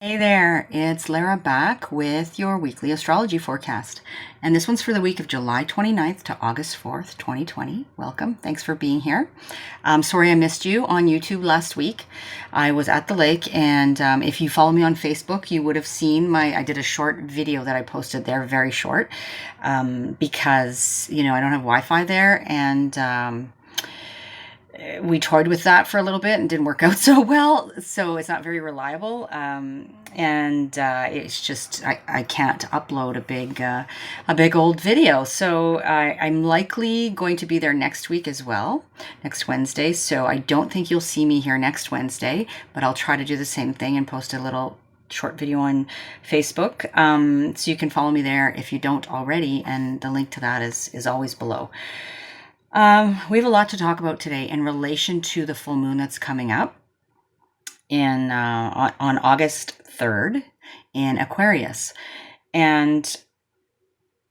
Hey there, it's Lara back with your weekly astrology forecast. And this one's for the week of July 29th to August 4th, 2020. Welcome. Thanks for being here. Sorry I missed you on YouTube last week. I was at the lake, and if you follow me on Facebook, you would have seen I did a short video that I posted there, very short, because, I don't have Wi-Fi there, and we toyed with that for a little bit and didn't work out so well, so it's not very reliable, and it's just I can't upload a big old video. So I'm likely going to be there next week as well, next Wednesday, so I don't think you'll see me here next Wednesday, but I'll try to do the same thing and post a little short video on Facebook, so you can follow me there if you don't already, and the link to that is always below. We have a lot to talk about today in relation to the full moon that's coming up on August 3rd in Aquarius. And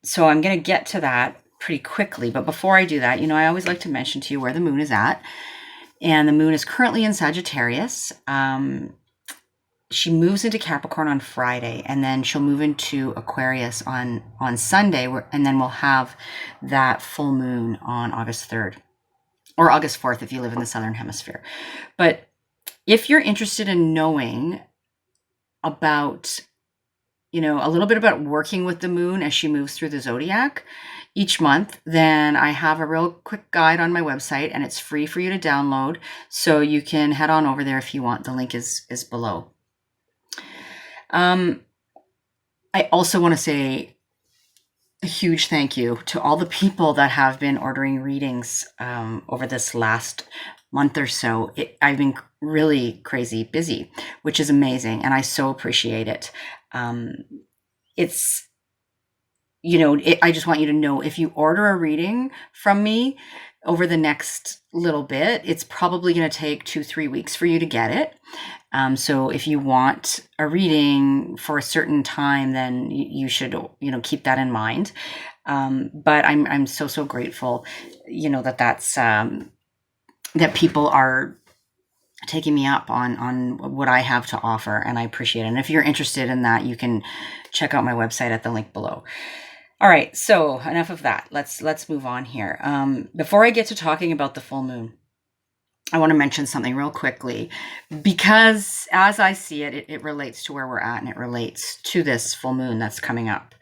so I'm going to get to that pretty quickly. But before I do that, I always like to mention to you where the moon is at. And the moon is currently in Sagittarius. She moves into Capricorn on Friday, and then she'll move into Aquarius on Sunday, and then we'll have that full moon on August 3rd, or August 4th if you live in the Southern Hemisphere. But if you're interested in knowing about, a little bit about working with the moon as she moves through the zodiac each month, then I have a real quick guide on my website, and it's free for you to download. So you can head on over there if you want. The link is below. I also want to say a huge thank you to all the people that have been ordering readings over this last month or so. I've been really crazy busy, which is amazing, and I so appreciate it. It's, I just want you to know, if you order a reading from me over the next little bit, it's probably going to take 2-3 weeks for you to get it. So if you want a reading for a certain time, then you should, keep that in mind. But I'm so grateful, that's that people are taking me up on what I have to offer, and I appreciate it. And if you're interested in that, you can check out my website at the link below. All right, so enough of that. Let's move on here. Before I get to talking about the full moon, I want to mention something real quickly, because as I see it, it relates to where we're at, and it relates to this full moon that's coming up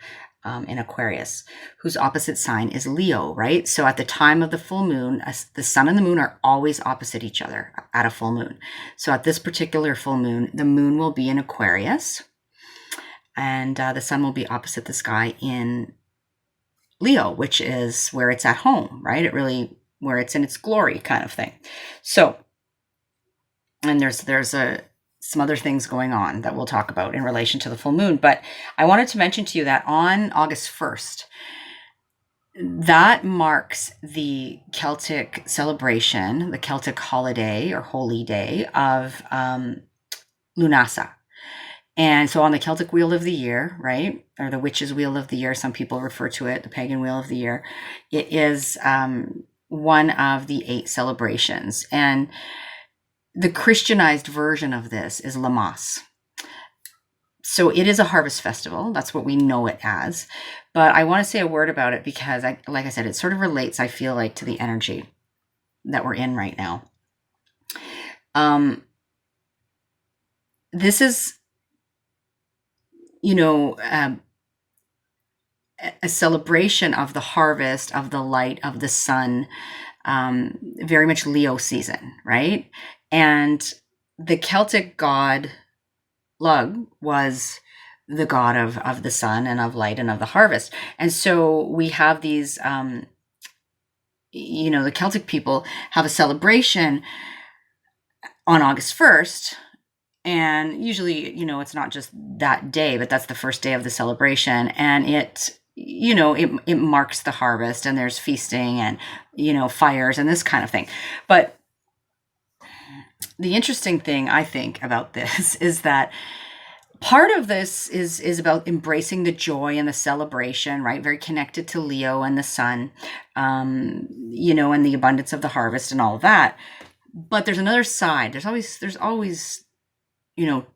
in Aquarius, whose opposite sign is Leo, right? So at the time of the full moon, the sun and the moon are always opposite each other at a full moon. So at this particular full moon, the moon will be in Aquarius, and the sun will be opposite the sky in Leo, which is where it's at home, right? Where it's in its glory kind of thing. So, and there's some other things going on that we'll talk about in relation to the full moon. But I wanted to mention to you that on August 1st, that marks the Celtic celebration, the Celtic holiday or holy day of Lunasa. And so on the Celtic Wheel of the Year, right, or the Witch's Wheel of the Year, some people refer to it, the Pagan Wheel of the Year, it is one of the 8 celebrations. And the Christianized version of this is Lammas. So it is a harvest festival. That's what we know it as. But I want to say a word about it because, like I said, it sort of relates, I feel like, to the energy that we're in right now. This is, a celebration of the harvest, of the light, of the sun, very much Leo season, right? And the Celtic god Lugh was the god of the sun and of light and of the harvest. And so we have these, the Celtic people have a celebration on August 1st. And usually, it's not just that day, but that's the first day of the celebration. And it marks the harvest, and there's feasting and, fires and this kind of thing. But the interesting thing, I think, about this is that part of this is about embracing the joy and the celebration, right? Very connected to Leo and the sun, and the abundance of the harvest and all of that. But there's another side. There's always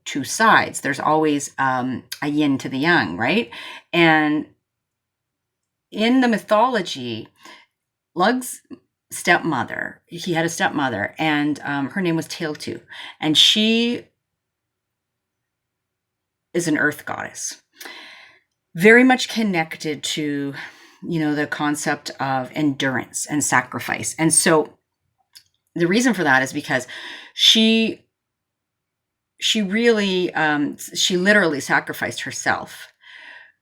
two sides. There's always a yin to the yang, right? And in the mythology, Lug's stepmother, he had a stepmother, and her name was Tailtu, and she is an earth goddess, very much connected to, the concept of endurance and sacrifice. And so the reason for that is because she really, she literally sacrificed herself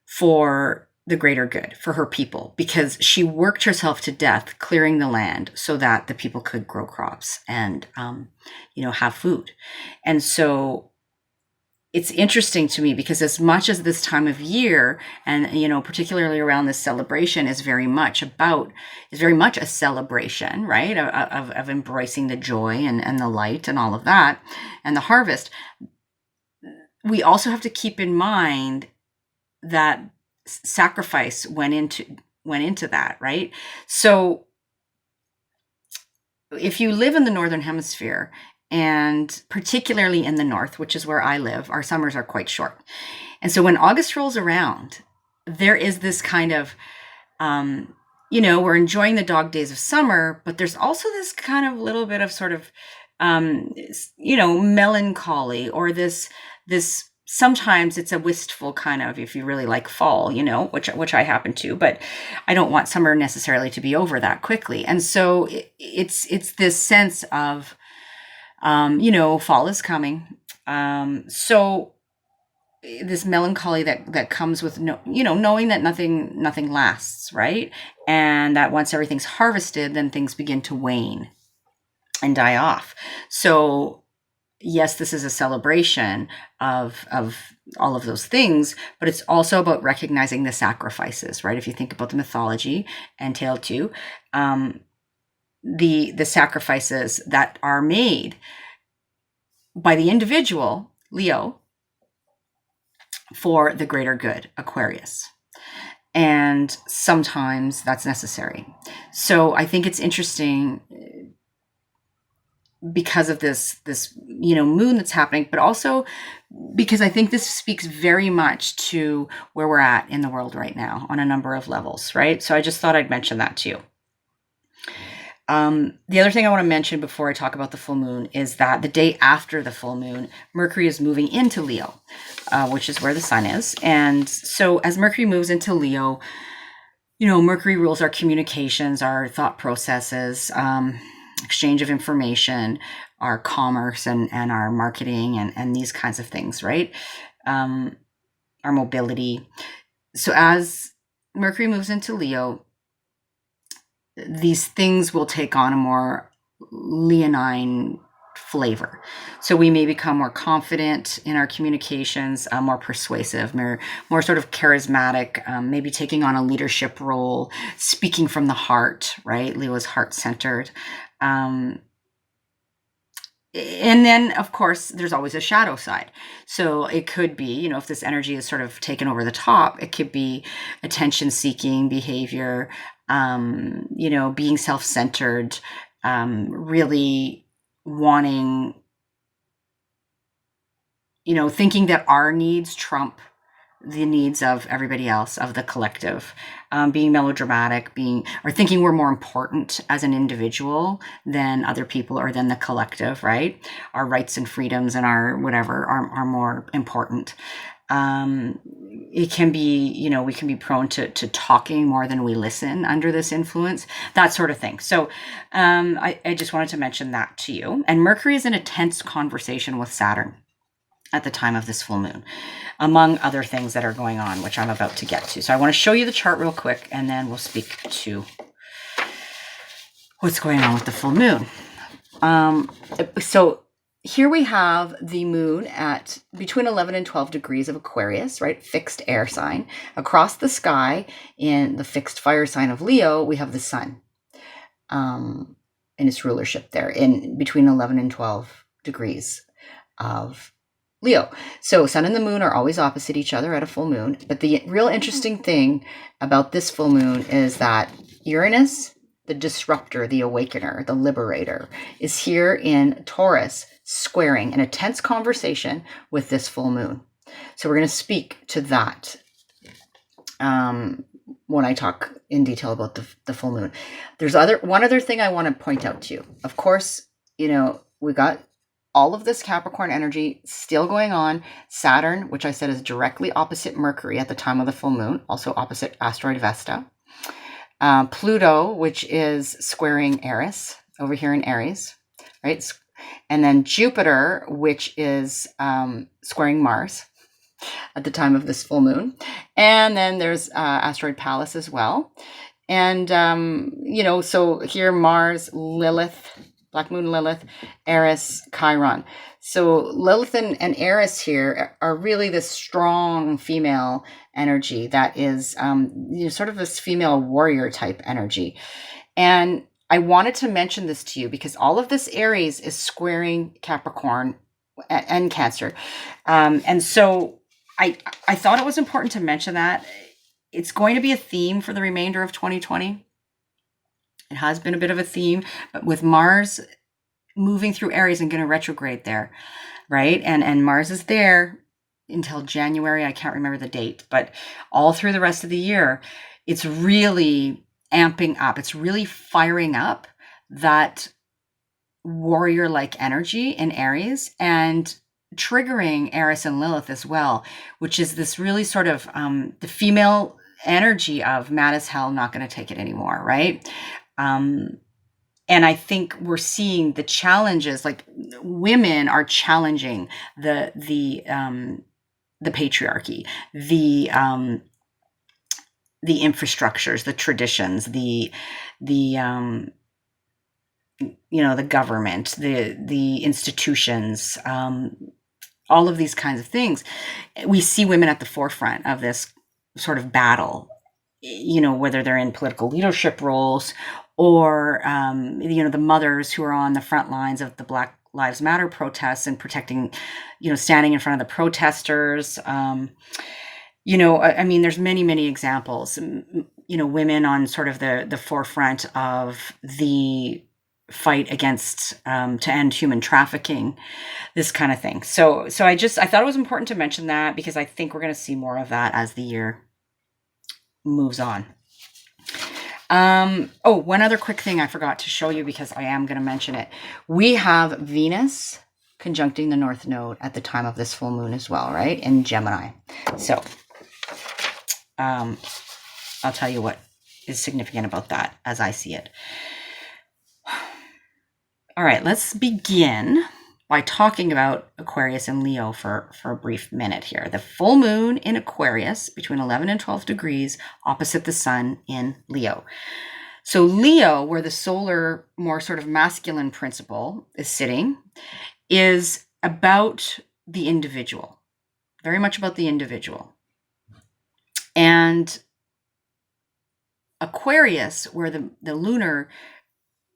for the greater good, for her people, because she worked herself to death clearing the land so that the people could grow crops and, have food. And so it's interesting to me because as much as this time of year and, particularly around this celebration is very much a celebration, right? Of embracing the joy and the light and all of that and the harvest. We also have to keep in mind that sacrifice went into that, right? So if you live in the Northern Hemisphere, and particularly in the north, which is where I live, our summers are quite short. And so when August rolls around, there is this kind of, we're enjoying the dog days of summer, but there's also this kind of little bit of sort of, melancholy, or this, sometimes it's a wistful kind of, if you really like fall, which I happen to, but I don't want summer necessarily to be over that quickly. And so it's this sense of, fall is coming. So this melancholy that comes with knowing that nothing lasts, right? And that once everything's harvested, then things begin to wane and die off. So yes, this is a celebration of all of those things, but it's also about recognizing the sacrifices, right? If you think about the mythology and Tailtu, the sacrifices that are made by the individual, Leo, for the greater good, Aquarius. And sometimes that's necessary. So I think it's interesting because of this moon that's happening, but also because I think this speaks very much to where we're at in the world right now on a number of levels, right? So I just thought I'd mention that to you. The other thing I want to mention before I talk about the full moon is that the day after the full moon, Mercury is moving into Leo, which is where the sun is. And so as Mercury moves into Leo, Mercury rules our communications, our thought processes, exchange of information, our commerce and our marketing and these kinds of things, right? Our mobility. So as Mercury moves into Leo, these things will take on a more leonine flavor. So we may become more confident in our communications, more persuasive, more sort of charismatic, maybe taking on a leadership role, speaking from the heart, right? Leo is heart-centered. And then, of course, there's always a shadow side. So it could be, if this energy is sort of taken over the top, it could be attention-seeking behavior, being self-centered, really wanting, thinking that our needs trump the needs of everybody else, of the collective, being melodramatic, or thinking we're more important as an individual than other people or than the collective, right? Our rights and freedoms and our whatever are more important. It can be, we can be prone to talking more than we listen under this influence, that sort of thing. So I just wanted to mention that to you. And Mercury is in a tense conversation with Saturn at the time of this full moon, among other things that are going on, which I'm about to get to. So I want to show you the chart real quick, and then we'll speak to what's going on with the full moon. So here we have the moon at between 11 and 12 degrees of Aquarius, right? Fixed air sign. Across the sky in the fixed fire sign of Leo, we have the sun in its rulership there in between 11 and 12 degrees of Leo. So sun and the moon are always opposite each other at a full moon. But the real interesting thing about this full moon is that Uranus, the Disruptor, the Awakener, the Liberator, is here in Taurus, squaring in a tense conversation with this full moon. So we're going to speak to that when I talk in detail about the full moon. There's one other thing I want to point out to you. Of course, we got all of this Capricorn energy still going on. Saturn, which I said is directly opposite Mercury at the time of the full moon, also opposite asteroid Vesta. Pluto, which is squaring Eris over here in Aries, right? And then Jupiter, which is squaring Mars at the time of this full moon. And then there's asteroid Pallas as well. And, so here Mars, Lilith, Black Moon Lilith, Eris, Chiron. So Lilith and Eris here are really this strong female energy that is sort of this female warrior type energy. And I wanted to mention this to you because all of this Aries is squaring Capricorn and Cancer. And so I thought it was important to mention that. It's going to be a theme for the remainder of 2020. It has been a bit of a theme, but with Mars moving through Aries and going to retrograde there, right? And Mars is there until January. I can't remember the date, but all through the rest of the year, it's really amping up. It's really firing up that warrior-like energy in Aries and triggering Eris and Lilith as well, which is this really sort of the female energy of mad as hell, not going to take it anymore, right? And I think we're seeing the challenges, like women are challenging the patriarchy, the infrastructures, the traditions, the government, the institutions, all of these kinds of things. We see women at the forefront of this sort of battle, whether they're in political leadership roles or, the mothers who are on the front lines of the Black Lives Matter protests and protecting, standing in front of the protesters. There's many, many examples, women on sort of the forefront of the fight against, to end human trafficking, this kind of thing. So I thought it was important to mention that because I think we're going to see more of that as the year moves on. One other quick thing I forgot to show you because I am going to mention it. We have Venus conjuncting the North Node at the time of this full moon as well, right? In Gemini. So, I'll tell you what is significant about that as I see it. All right, let's begin by talking about Aquarius and Leo for a brief minute here. The full moon in Aquarius between 11 and 12 degrees opposite the sun in Leo. So Leo, where the solar, more sort of masculine principle is sitting, is about the individual, very much about the individual. And Aquarius, where the lunar,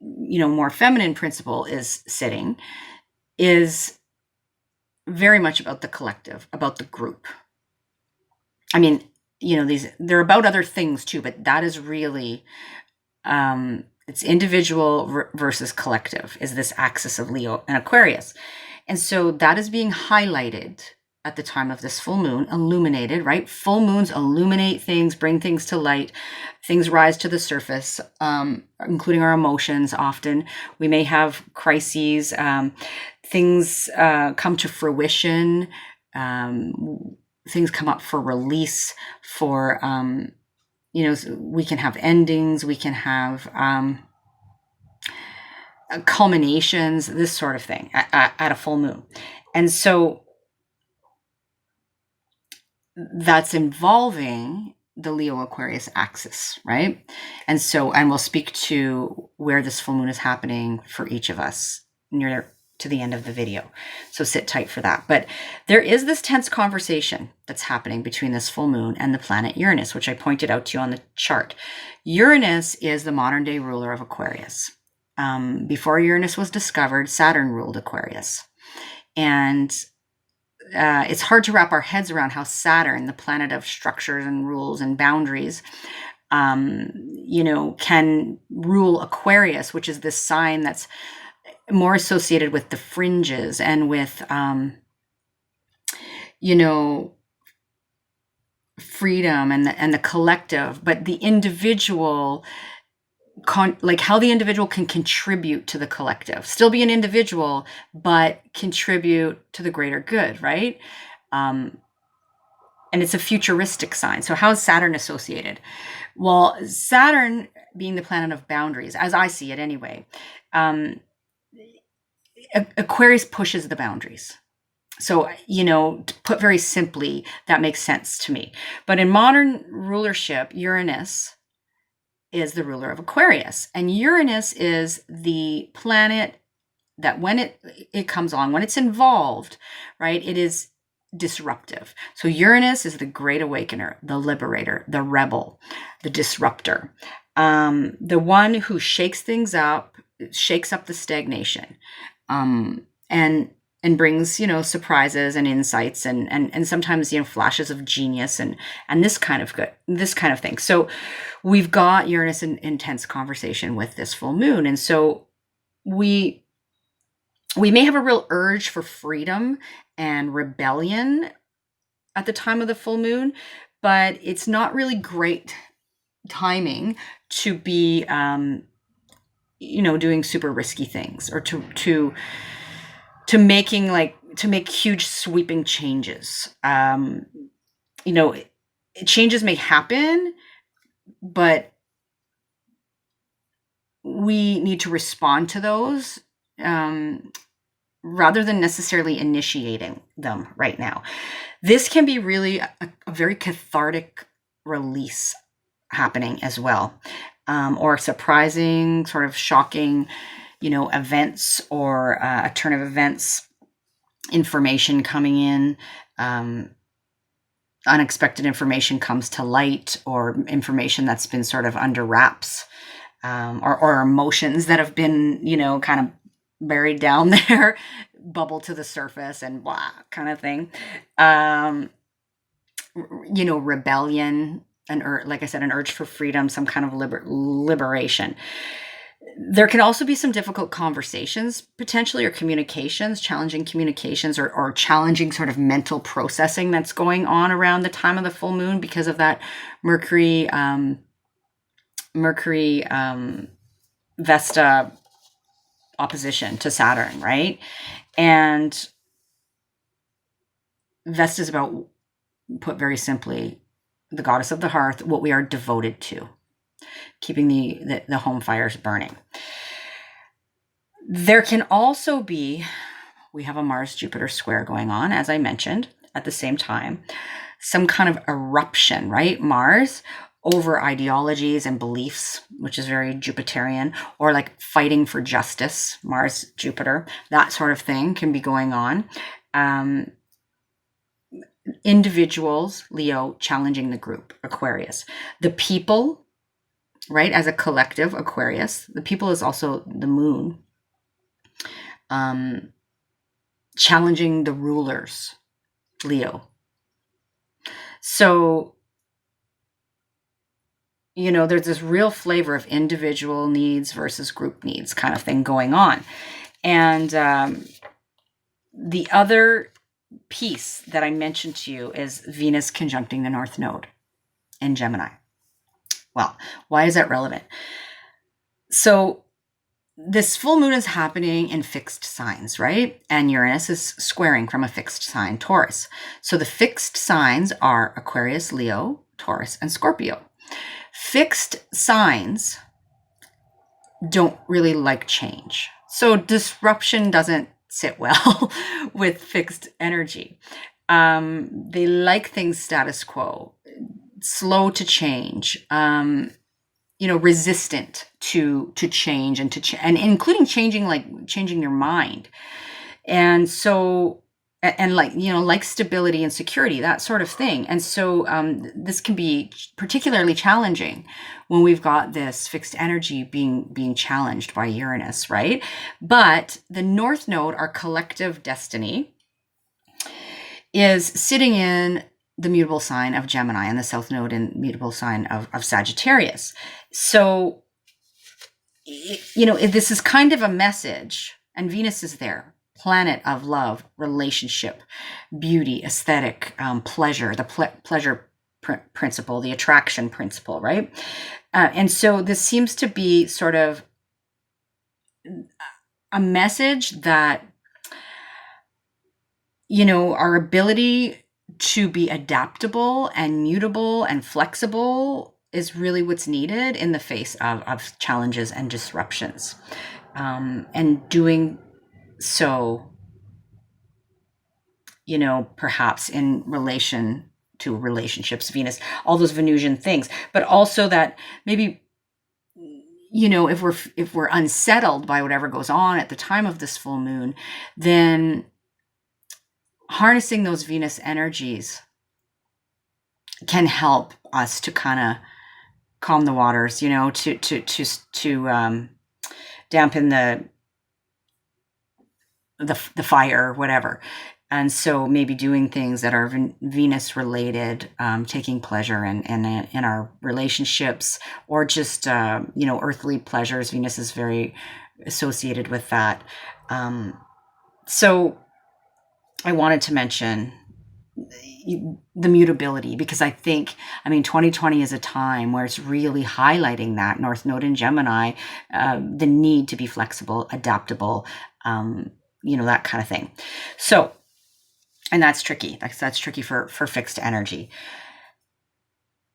more feminine principle is sitting, is very much about the collective, about the group. They're about other things too, but that is really, it's individual versus collective is this axis of Leo and Aquarius. And so that is being highlighted at the time of this full moon, illuminated, right? Full moons illuminate things, bring things to light, things rise to the surface, including our emotions. Often we may have crises, things come to fruition, things come up for release, for, we can have endings, we can have culminations, this sort of thing at a full moon. And so that's involving the Leo Aquarius axis, right? And we'll speak to where this full moon is happening for each of us near to the end of the video. So sit tight for that. But there is this tense conversation that's happening between this full moon and the planet Uranus, which I pointed out to you on the chart. Uranus is the modern day ruler of Aquarius. Before Uranus was discovered, Saturn ruled Aquarius. And it's hard to wrap our heads around how Saturn, the planet of structures and rules and boundaries, can rule Aquarius, which is this sign that's more associated with the fringes and with, freedom and the collective, but the individual, like how the individual can contribute to the collective, still be an individual, but contribute to the greater good, right? And it's a futuristic sign. So how is Saturn associated? Well, Saturn being the planet of boundaries, as I see it anyway, Aquarius pushes the boundaries. So, to put very simply, that makes sense to me. But in modern rulership, Uranus is the ruler of Aquarius. And Uranus is the planet that when it comes on, when it's involved, right, it is disruptive. So Uranus is the great awakener, the liberator, the rebel, the disruptor, the one who shakes things up, shakes up the stagnation, and brings, surprises and insights and sometimes, flashes of genius and this kind of thing. So we've got Uranus in intense conversation with this full moon. And so we may have a real urge for freedom and rebellion at the time of the full moon, but it's not really great timing to be, doing super risky things or to make huge sweeping changes. Changes may happen, but we need to respond to those rather than necessarily initiating them right now. This can be really a very cathartic release happening as well, or surprising, sort of shocking, events or a turn of events, information coming in, unexpected information comes to light, or information that's been sort of under wraps, or emotions that have been, kind of buried down there, bubble to the surface and blah kind of thing. Rebellion, like I said, an urge for freedom, some kind of liberation. There can also be some difficult conversations, potentially, or communications, challenging communications, or challenging sort of mental processing that's going on around the time of the full moon because of that Mercury Vesta opposition to Saturn, right? And Vesta is about, put very simply, the goddess of the hearth, what we are devoted to, keeping the home fires burning. There can also be, we have a Mars-Jupiter square going on, as I mentioned, at the same time, some kind of eruption, right? Mars over ideologies and beliefs, which is very Jupiterian, or like fighting for justice, Mars, Jupiter, that sort of thing can be going on. Individuals, Leo, challenging the group, Aquarius. The people, right, as a collective, Aquarius. The people is also the moon. Challenging the rulers, Leo. So, there's this real flavor of individual needs versus group needs kind of thing going on. And the other piece that I mentioned to you is Venus conjuncting the North Node in Gemini. Well, why is that relevant? So this full moon is happening in fixed signs, right? And Uranus is squaring from a fixed sign, Taurus. So the fixed signs are Aquarius, Leo, Taurus, and Scorpio. Fixed signs don't really like change. So disruption doesn't sit well with fixed energy. They like things status quo, slow to change, resistant to change and including changing your mind. And so, and like stability and security, that sort of thing. And so this can be particularly challenging when we've got this fixed energy being challenged by Uranus, right? But the North Node, our collective destiny, is sitting in the mutable sign of Gemini and the south node in mutable sign of Sagittarius. So, this is kind of a message, and Venus is there. Planet of love, relationship, beauty, aesthetic, pleasure, the pleasure principle, the attraction principle, right? And so this seems to be sort of a message that, our ability to be adaptable and mutable and flexible is really what's needed in the face of challenges and disruptions. And doing so, perhaps in relation to relationships, Venus, all those Venusian things, but also that maybe, if we're unsettled by whatever goes on at the time of this full moon, then harnessing those Venus energies can help us to kind of calm the waters, to dampen the fire or whatever. And so maybe doing things that are Venus related, taking pleasure in our relationships, or just, earthly pleasures. Venus is very associated with that. So I wanted to mention the mutability, because I think, 2020 is a time where it's really highlighting that North Node in Gemini, the need to be flexible, adaptable, that kind of thing. So, and that's tricky. That's tricky for fixed energy.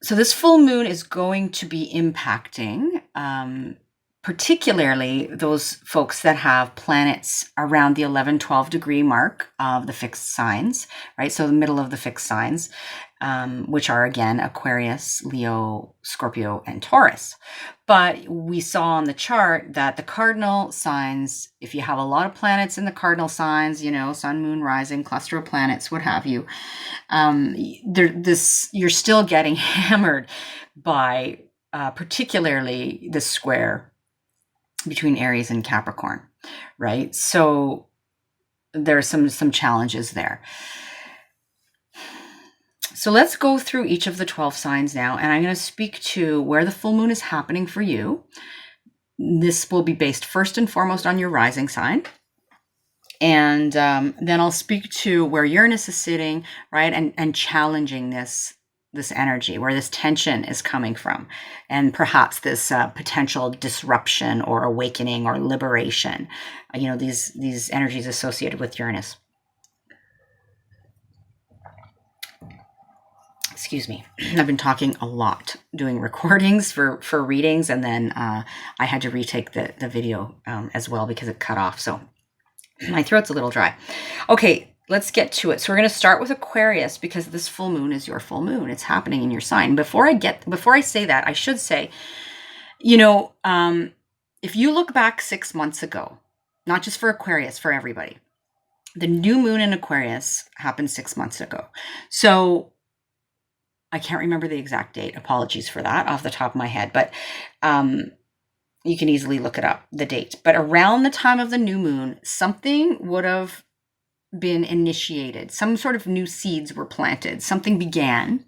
So this full moon is going to be impacting, particularly those folks that have planets around the 11-12 degree mark of the fixed signs, right? So the middle of the fixed signs, which are, again, Aquarius, Leo, Scorpio, and Taurus. But we saw on the chart that the cardinal signs, if you have a lot of planets in the cardinal signs, sun, moon, rising, cluster of planets, what have you, you're still getting hammered by particularly the square between Aries and Capricorn, right? So there are some challenges there. So let's go through each of the 12 signs now, and I'm going to speak to where the full moon is happening for you. This will be based first and foremost on your rising sign. And then I'll speak to where Uranus is sitting, right? And challenging this energy, where this tension is coming from, and perhaps this potential disruption or awakening or liberation, these energies associated with Uranus. Excuse me. I've been talking a lot, doing recordings for readings, and then I had to retake the video as well because it cut off. So my throat's a little dry. Okay, let's get to it. So we're going to start with Aquarius, because this full moon is your full moon. It's happening in your sign. Before I say that, I should say, if you look back 6 months ago, not just for Aquarius, for everybody, the new moon in Aquarius happened 6 months ago. So I can't remember the exact date. Apologies for that off the top of my head, but you can easily look it up, the date. But around the time of the new moon, something would have been initiated. Some sort of new seeds were planted. Something began,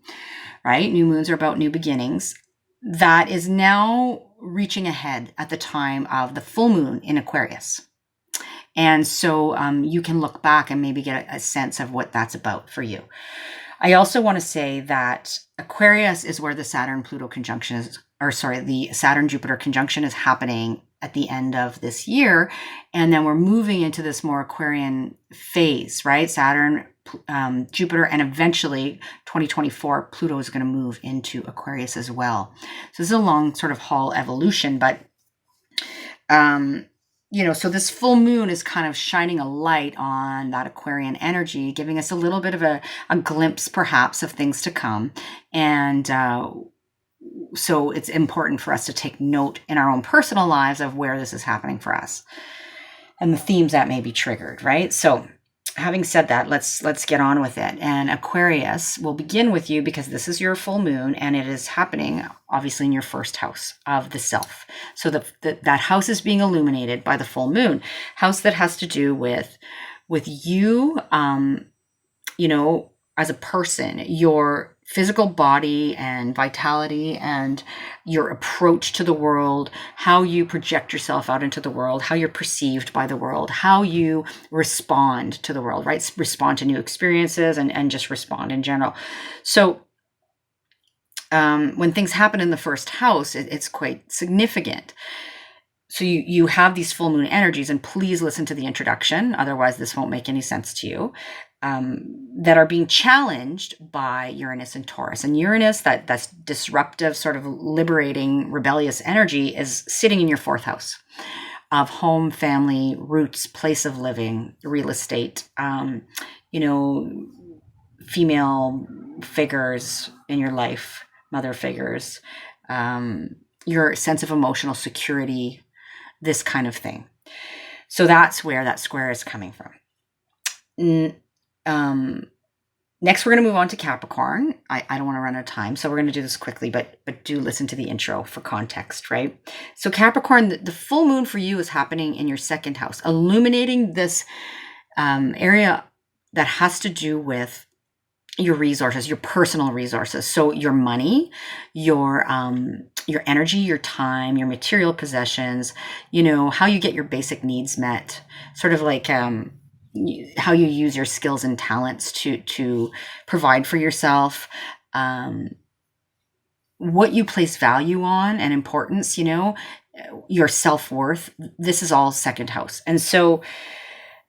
right? New moons are about new beginnings. That is now reaching ahead at the time of the full moon in Aquarius. And so you can look back and maybe get a sense of what that's about for you. I also want to say that Aquarius is where the Saturn-Pluto conjunction is, the Saturn-Jupiter conjunction is happening at the end of this year. And then we're moving into this more Aquarian phase, right? Saturn, Jupiter, and eventually 2024, Pluto is going to move into Aquarius as well. So this is a long sort of haul evolution, but so this full moon is kind of shining a light on that Aquarian energy, giving us a little bit of a glimpse, perhaps, of things to come. And so it's important for us to take note in our own personal lives of where this is happening for us and the themes that may be triggered, right? So having said that, let's get on with it. And Aquarius will begin with you because this is your full moon, and it is happening obviously in your first house of the self. So that house is being illuminated by the full moon, house that has to do with you, as a person, your physical body and vitality and your approach to the world, how you project yourself out into the world, how you're perceived by the world, how you respond to the world, right? Respond to new experiences and just respond in general. So when things happen in the first house, it's quite significant. So you have these full moon energies, and please listen to the introduction, otherwise this won't make any sense to you, that are being challenged by Uranus and Taurus. And Uranus, that's disruptive, sort of liberating, rebellious energy, is sitting in your fourth house of home, family, roots, place of living, real estate, female figures in your life, mother figures, your sense of emotional security, this kind of thing. So that's where that square is coming from. Next, we're going to move on to Capricorn. I don't want to run out of time, so we're going to do this quickly, but do listen to the intro for context, right? So Capricorn, the full moon for you is happening in your second house, illuminating this area that has to do with your resources, your personal resources. So your money, your energy, your time, your material possessions, how you get your basic needs met, sort of like how you use your skills and talents to provide for yourself, what you place value on and importance, your self-worth. This is all second house. And so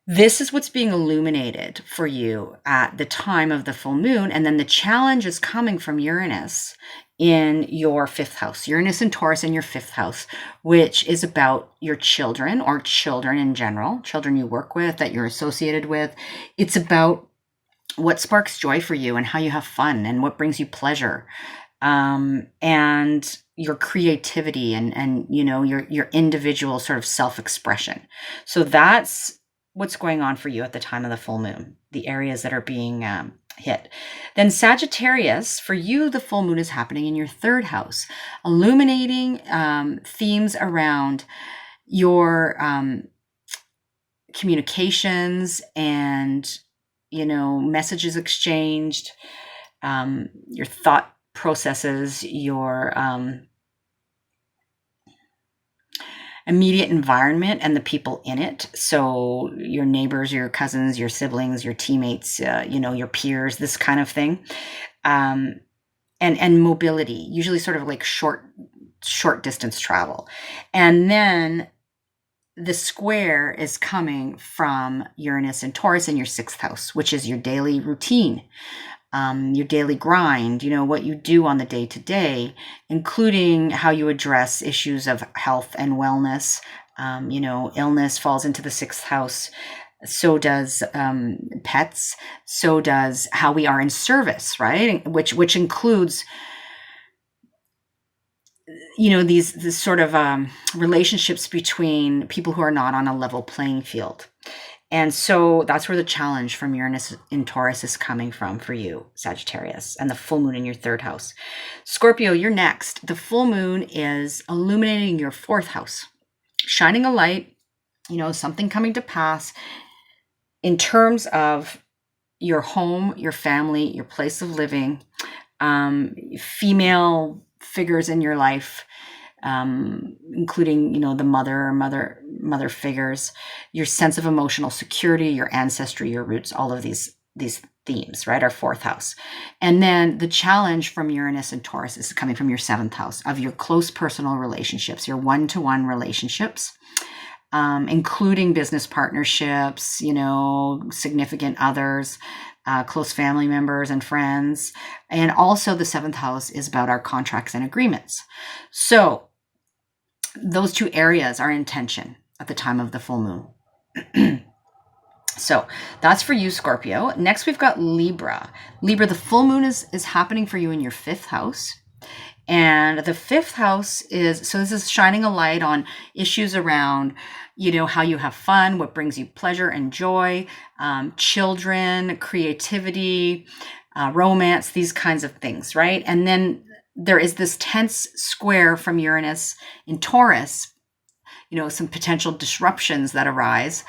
this is what's being illuminated for you at the time of the full moon. And then the challenge is coming from Uranus in your fifth house, Uranus and Taurus in your fifth house, which is about your children or children in general, children you work with, that you're associated with. It's about what sparks joy for you and how you have fun and what brings you pleasure, and your creativity and your individual sort of self-expression. So that's what's going on for you at the time of the full moon, the areas that are being hit. Then Sagittarius, for you, the full moon is happening in your third house, illuminating themes around your communications and, messages exchanged, your thought processes, your immediate environment and the people in it. So your neighbors, your cousins, your siblings, your teammates, your peers, this kind of thing. And mobility, usually sort of like short distance travel. And then the square is coming from Uranus and Taurus in your sixth house, which is your daily routine. Your daily grind, what you do on the day-to-day, including how you address issues of health and wellness. Illness falls into the sixth house. So does pets. So does how we are in service, right? Which includes, these sort of relationships between people who are not on a level playing field. And so that's where the challenge from Uranus in Taurus is coming from for you, Sagittarius, and the full moon in your third house. Scorpio, you're next. The full moon is illuminating your fourth house, shining a light, something coming to pass in terms of your home, your family, your place of living, female figures in your life, including, the mother figures, your sense of emotional security, your ancestry, your roots, all of these themes, right, our fourth house. And then the challenge from Uranus and Taurus is coming from your seventh house of your close personal relationships, your one-to-one relationships, including business partnerships, significant others, close family members and friends. And also the seventh house is about our contracts and agreements. So those two areas are in tension at the time of the full moon. So that's for you, Scorpio. Next, we've got Libra. Libra, the full moon is happening for you in your fifth house. And the fifth house this is shining a light on issues around, how you have fun, what brings you pleasure and joy, children, creativity, romance, these kinds of things, right? And then there is this tense square from Uranus in Taurus, some potential disruptions that arise,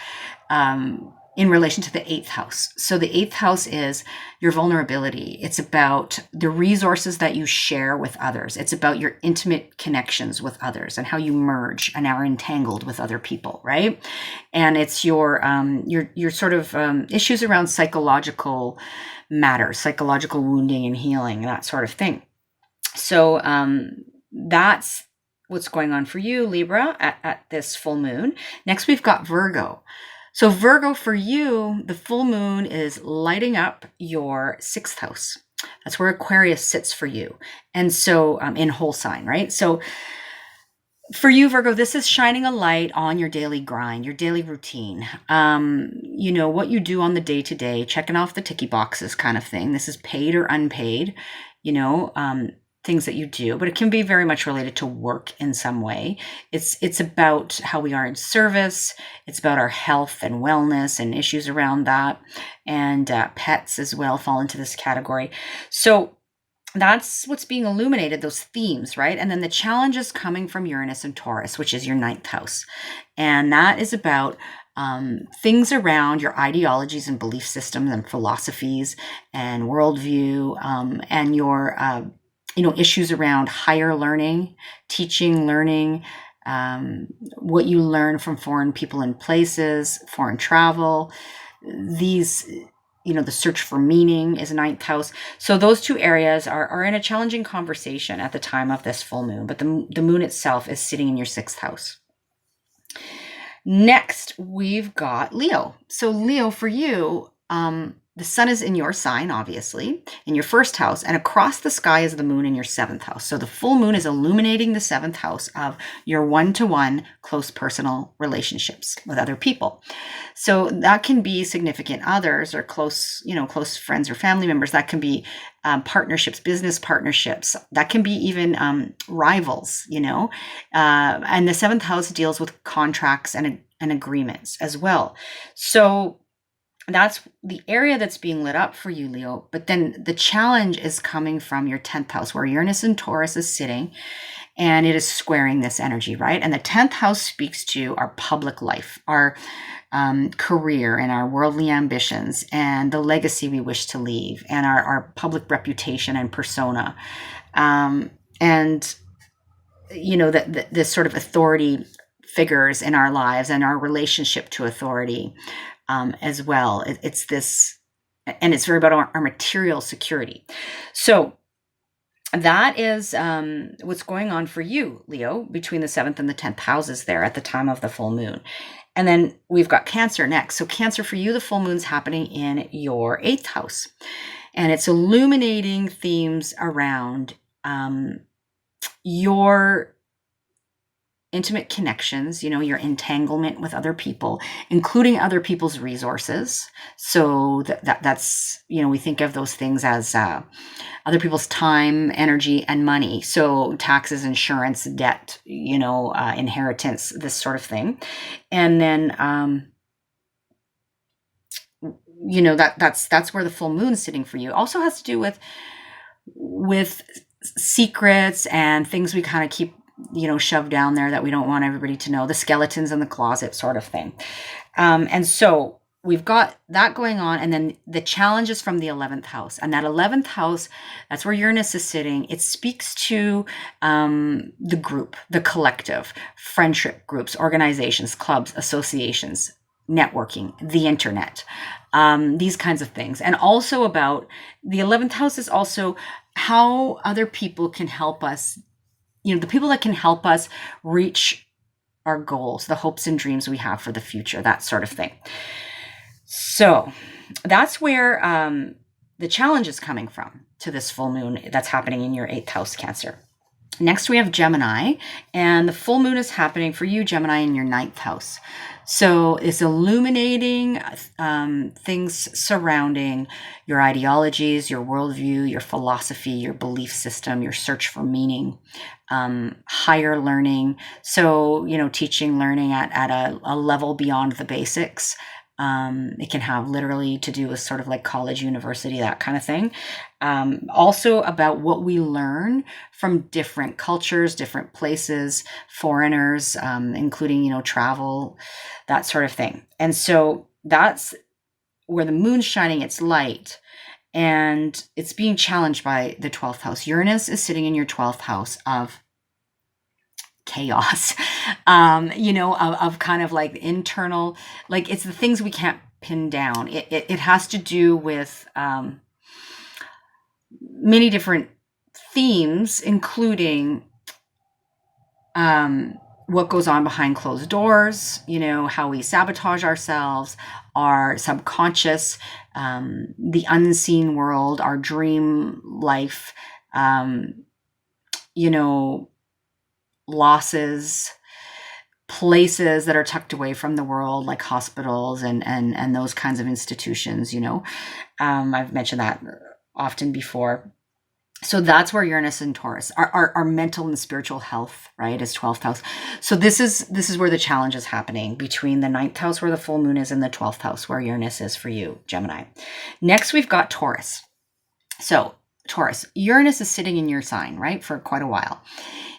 in relation to the eighth house. So the eighth house is your vulnerability. It's about the resources that you share with others. It's about your intimate connections with others and how you merge and are entangled with other people, right? And it's your sort of issues around psychological matters, psychological wounding and healing, that sort of thing. So that's what's going on for you, Libra, at this full moon. Next, we've got Virgo. So Virgo, for you, the full moon is lighting up your sixth house. That's where Aquarius sits for you. And so in whole sign, right? So for you, Virgo, this is shining a light on your daily grind, your daily routine. What you do on the day-to-day, checking off the ticky boxes kind of thing. This is paid or unpaid, things that you do, but it can be very much related to work in some way. It's about how we are in service. It's about our health and wellness and issues around that. And pets as well fall into this category. So that's what's being illuminated, those themes, right? And then the challenge is coming from Uranus and Taurus, which is your ninth house. And that is about things around your ideologies and belief systems and philosophies and worldview, and your issues around higher learning, teaching, learning, what you learn from foreign people and places, foreign travel, these, the search for meaning is ninth house. So those two areas are in a challenging conversation at the time of this full moon, but the moon itself is sitting in your sixth house. Next, we've got Leo. So Leo, for you, the sun is in your sign, obviously, in your first house, and across the sky is the moon in your seventh house. So the full moon is illuminating the seventh house of your one-to-one close personal relationships with other people. So that can be significant others or close friends or family members. That can be partnerships, business partnerships. That can be even rivals, and the seventh house deals with contracts and agreements as well. So that's the area that's being lit up for you, Leo. But then the challenge is coming from your 10th house, where Uranus and Taurus is sitting, and it is squaring this energy, right? And the 10th house speaks to our public life, our career, and our worldly ambitions, and the legacy we wish to leave, and our public reputation and persona. This sort of authority figures in our lives and our relationship to authority. As well. It's this, and it's very about our material security. So that is what's going on for you, Leo, between the 7th and the 10th houses there at the time of the full moon. And then we've got Cancer next. So Cancer, for you, the full moon's happening in your 8th house. And it's illuminating themes around your intimate connections, your entanglement with other people, including other people's resources. So that's, we think of those things as other people's time, energy, and money. So taxes, insurance, debt, inheritance, this sort of thing. And then, that's where the full moon's sitting for you. Also has to do with secrets and things we kind of keep shoved down there that we don't want everybody to know, the skeletons in the closet sort of thing. And so we've got that going on. And then the challenge is from the 11th house. And that 11th house, that's where Uranus is sitting. It speaks to the group, the collective, friendship groups, organizations, clubs, associations, networking, the internet, these kinds of things. And also about the 11th house is also how other people can help us, the people that can help us reach our goals, the hopes and dreams we have for the future, that sort of thing. So that's where the challenge is coming from to this full moon that's happening in your 8th house, Cancer. Next, we have Gemini, and the full moon is happening for you, Gemini, in your 9th house. So it's illuminating things surrounding your ideologies, your worldview, your philosophy, your belief system, your search for meaning, higher learning. So, teaching, learning at a level beyond the basics. It can have literally to do with sort of like college, university, that kind of thing. Also about what we learn from different cultures, different places, foreigners, including, travel, that sort of thing. And so that's where the moon's shining its light, and it's being challenged by the 12th house. Uranus is sitting in your 12th house of chaos, of kind of like internal, like it's the things we can't pin down. It has to do with many different themes, including what goes on behind closed doors, how we sabotage ourselves, our subconscious, the unseen world, our dream life, losses, places that are tucked away from the world, like hospitals and those kinds of institutions. I've mentioned that often before. So that's where Uranus and Taurus, our mental and spiritual health, right, is 12th house. So this is where the challenge is happening, between the 9th house where the full moon is and the 12th house where Uranus is for you, Gemini. Next, we've got Taurus. So Taurus, Uranus is sitting in your sign, right, for quite a while,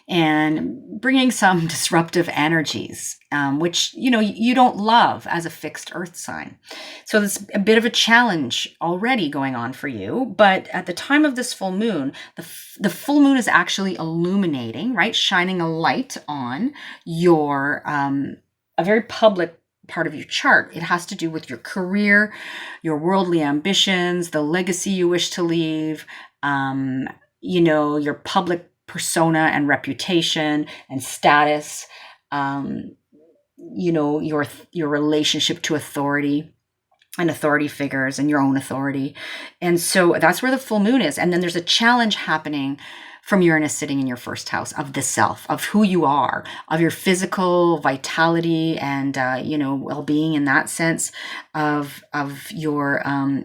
and bringing some disruptive energies, which, you don't love as a fixed earth sign. So there's a bit of a challenge already going on for you. But at the time of this full moon, the full moon is actually illuminating, right? Shining a light on your, a very public part of your chart. It has to do with your career, your worldly ambitions, the legacy you wish to leave, your public persona and reputation and status, your relationship to authority and authority figures and your own authority. And so that's where the full moon is. And then there's a challenge happening from Uranus sitting in your first house of the self, of who you are, of your physical vitality and, well-being in that sense, of your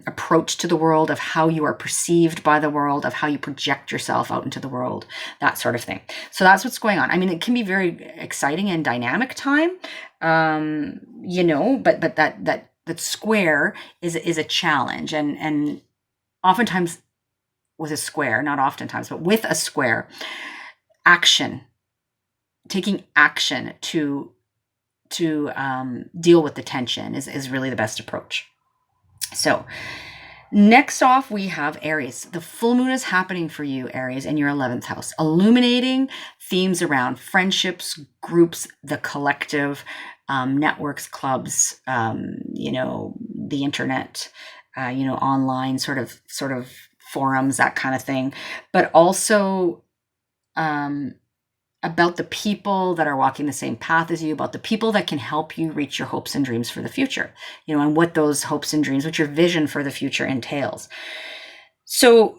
approach to the world, of how you are perceived by the world, of how you project yourself out into the world, that sort of thing. So that's what's going on. I mean, it can be very exciting and dynamic time, but that square is a challenge, and oftentimes with a square, not oftentimes, but with a square, taking action to deal with the tension is really the best approach. So next off, we have Aries. The full moon is happening for you, Aries, in your 11th house, illuminating themes around friendships, groups, the collective, networks, clubs, the internet, online sort of forums, that kind of thing, but also about the people that are walking the same path as you, about the people that can help you reach your hopes and dreams for the future, and what those hopes and dreams, what your vision for the future entails. So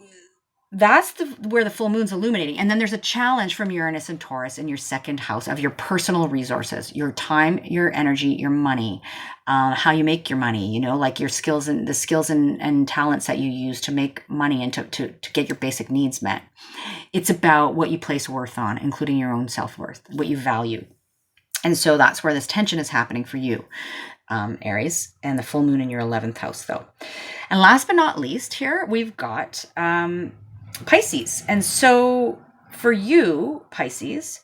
that's where the full moon's illuminating. And then there's a challenge from Uranus and Taurus in your second house of your personal resources, your time, your energy, your money, how you make your money, like your skills and the skills and talents that you use to make money and to get your basic needs met. It's about what you place worth on, including your own self-worth, what you value. And so that's where this tension is happening for you, Aries, and the full moon in your 11th house, though. And last but not least, here we've got Pisces. And so for you, Pisces,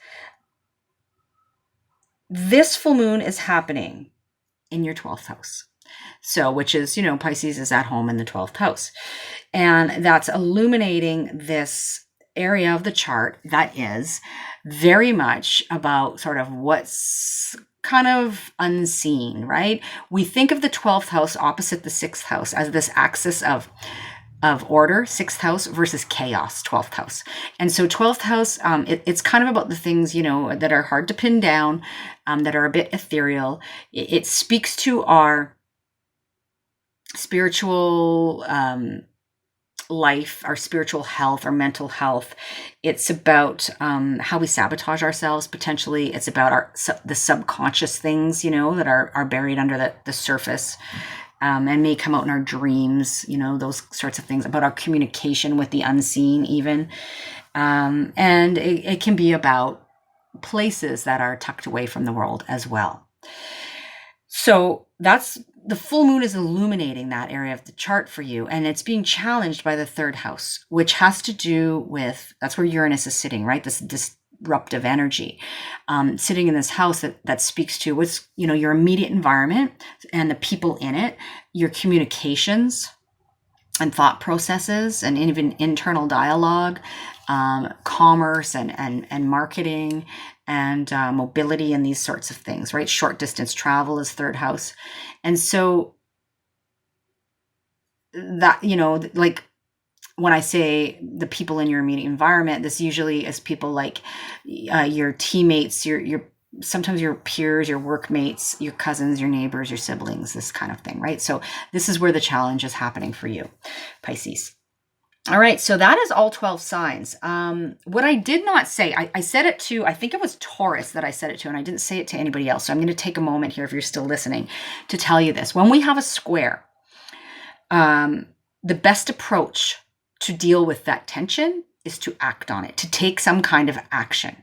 this full moon is happening in your 12th house. So, which is, Pisces is at home in the 12th house. And that's illuminating this area of the chart that is very much about sort of what's kind of unseen, right? We think of the 12th house opposite the 6th house as this axis of order, 6th house, versus chaos, 12th house. And so 12th house, it's kind of about the things, that are hard to pin down, that are a bit ethereal. It speaks to our spiritual life, our spiritual health, our mental health. It's about how we sabotage ourselves, potentially. It's about the subconscious things, that are buried under the surface. And may come out in our dreams, those sorts of things, about our communication with the unseen even. And it can be about places that are tucked away from the world as well. So that's the full moon is illuminating that area of the chart for you. And it's being challenged by the 3rd house, which has to do with, that's where Uranus is sitting, right? This disruptive energy, sitting in this house that speaks to what's, your immediate environment and the people in it, your communications and thought processes, and even internal dialogue, commerce and marketing, and mobility, and these sorts of things, right? Short distance travel is third house. And so that, like when I say the people in your immediate environment, this usually is people like your teammates, your sometimes your peers, your workmates, your cousins, your neighbors, your siblings, this kind of thing, right? So this is where the challenge is happening for you, Pisces. All right, so that is all 12 signs. What I did not say, I said it to, I think it was Taurus that I said it to, and I didn't say it to anybody else. So I'm going to take a moment here, if you're still listening, to tell you this. When we have a square, the best approach to deal with that tension is to act on it, to take some kind of action.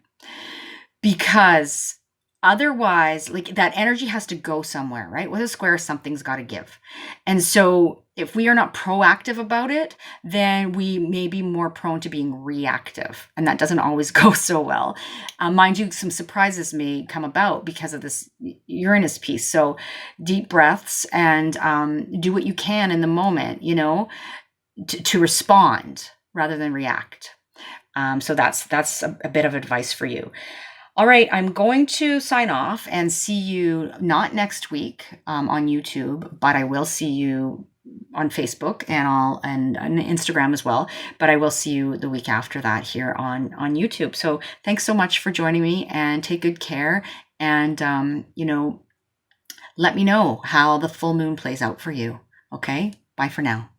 Because otherwise, like, that energy has to go somewhere, right? With a square, something's got to give. And so if we are not proactive about it, then we may be more prone to being reactive. And that doesn't always go so well. Mind you, some surprises may come about because of this Uranus piece. So deep breaths and do what you can in the moment, to respond rather than react. So that's a bit of advice for you. All right, I'm going to sign off and see you not next week on YouTube, but I will see you on Facebook and on Instagram as well. But I will see you the week after that here on YouTube. So thanks so much for joining me, and take good care. And let me know how the full moon plays out for you. Okay, bye for now.